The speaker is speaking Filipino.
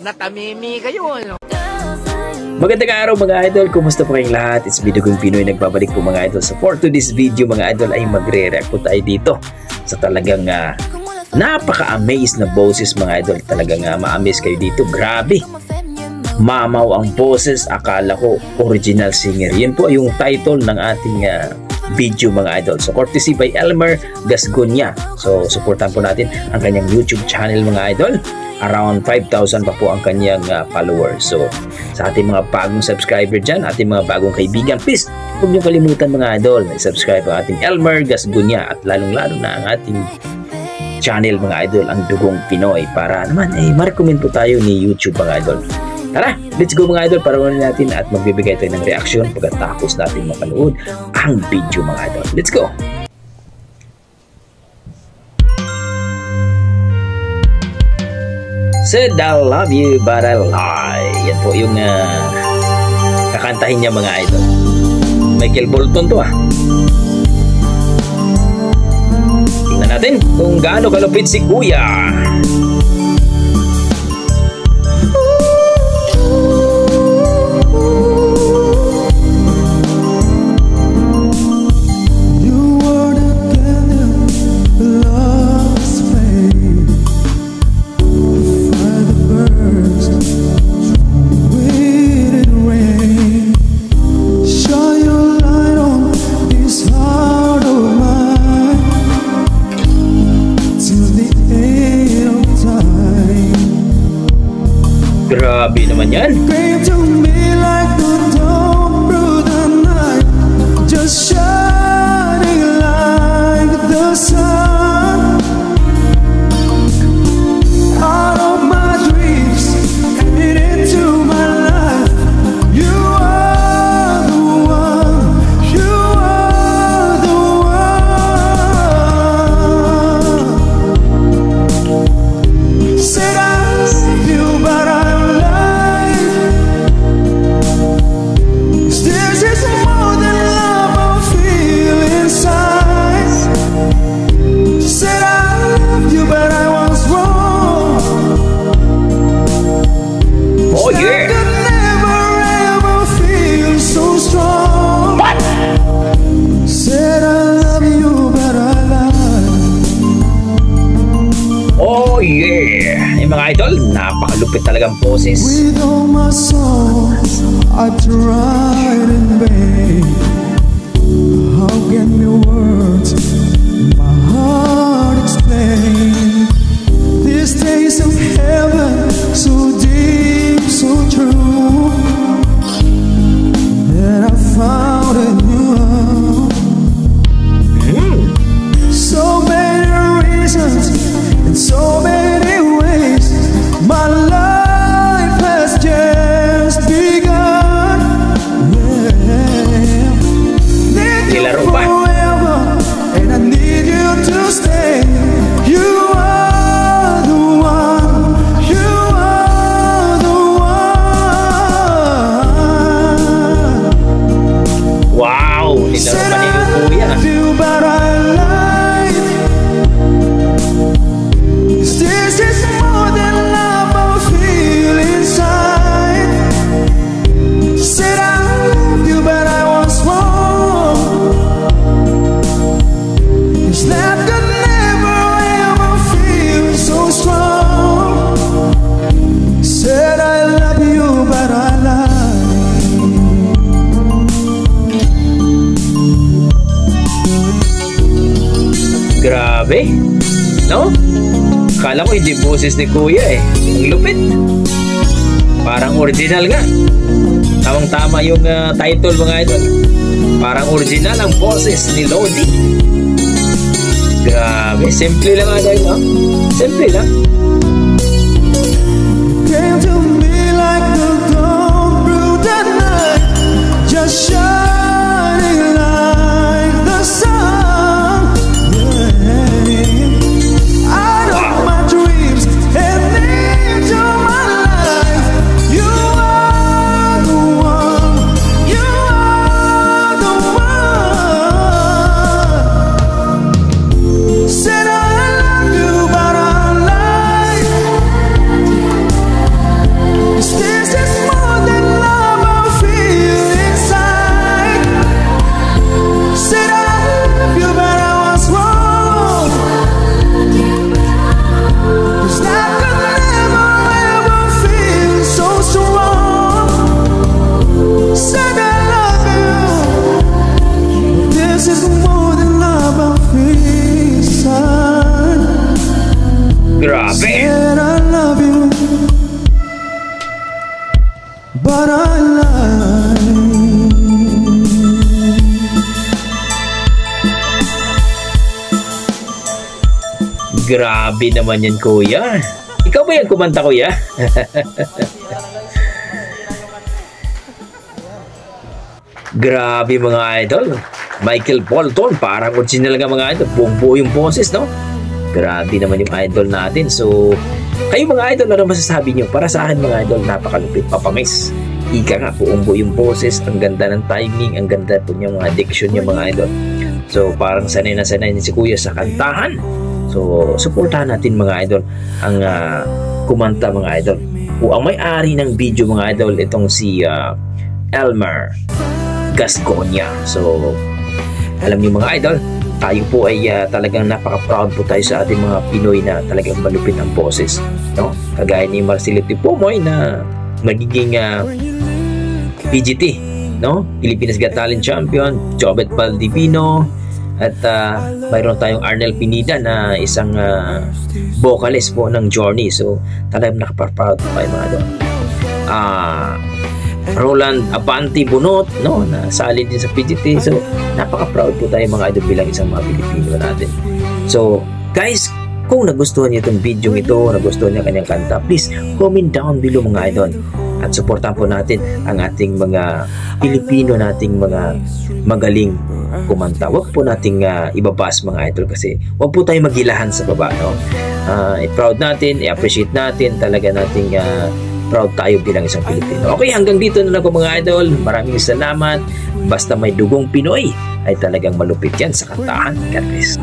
Natamimi kayo, ano? Magandang araw mga idol, kumusta po kayong lahat? It's Bidugong Pinoy, nagbabalik po mga idol. So for today's video mga idol ay magre-react po tayo dito sa talagang napaka-amaze na boses mga idol. Talagang ma-amaze kayo dito, grabe. Mamaw ang boses, akala ko original singer. Yan po yung title ng ating video mga idol. So courtesy by Elmer Gasgonia. So supportan po natin ang kanyang YouTube channel mga idol. Around 5,000 pa po ang kanyang followers. So sa ating mga bagong subscriber dyan, ating mga bagong kaibigan, please huwag niyo kalimutan mga idol na subscribe ang ating Elmer Gasgonia at lalong-lalo na ang ating channel mga idol, ang Dugong Pinoy, para naman ma-recommend po tayo ni YouTube mga idol. Tara, let's go mga idol, parawanin natin at magbibigay tayo ng reaction pagkatapos natin mapanood ang video mga idol. Let's go! Said I love you but I lie. Yan po yung kakantahin niya mga idol. Michael Bolton to Tingnan natin kung gaano kalupit si Kuya. Grabe naman yan. Oh yeah! Yung mga idol, napakalupit talagang poses. With all my soul, I tried in vain. How can your words, my heart explain this taste of heaven, so deep, so true, that I found in you. So many reasons in so many ways, my life has just begun. Yeah, need you forever, and I need you to stay. You are the one, you are the one. Wow, nilaro pa ni Kuya. But I this is more than love I feel inside. Said I love you but I was wrong. This love could never ever feel so strong. Said I love you but I lied. Grabe, no? Kala ko hindi boses ni Kuya Ang lupit. Parang original nga. Tamang-tama yung title mga idol. Parang original ang boses ni Lodi. Grabe. Simple lang idol, no? Simple lang. Came to me like the dawn through the night, just shining like the sun. Yeah. I Grabe. Said I love you, but I lied. Grabe naman yan, kuya. Ikaw ba yan kumanta, kuya? Grabe mga idol. Michael Bolton, parang original nga mga idol. Buong-buo yung boses, no? Grabe naman yung idol natin. So, kayo mga idol, ano masasabi nyo? Para sa akin mga idol, napakalupit, papamis. Ika nga, buong-buo yung boses. Ang ganda ng timing, ang ganda po yung mga diction yung mga idol. So, parang sanay na sanay ni si kuya sa kantahan. So, supportahan natin mga idol ang kumanta mga idol. O ang may-ari ng video mga idol, itong si Elmer Gasconia. So, alam niyo mga idol, tayo po ay talagang napaka-proud po tayo sa ating mga Pinoy na talagang malupit ang boses, no? Kagaya ni Marcelito Pomoy na magiging PGT, no? Pilipinas Got Talent Champion, Jobet Valdivino, at mayroon tayong Arnel Pineda na isang vocalist po ng Journey. So, talagang nakapar-proud po tayo mga idol. Roland Abante Bunot, no, na sali din sa PGT. So, napaka-proud po tayo mga idol bilang isang mga Pilipino natin. So, guys, kung nagustuhan niyo itong video ito, nagustuhan niyo kanyang kanta, please comment down below mga idol. At supportan po natin ang ating mga Pilipino nating mga magaling kumanta. Huwag po nating ibabas mga idol kasi huwag po tayo magilahan sa baba, no? I-proud natin, i-appreciate natin, talaga nating proud tayo bilang isang Pilipino. Okay, hanggang dito na lang po mga idol. Maraming salamat. Basta may dugong Pinoy ay talagang malupit yan sa kantahan. God bless.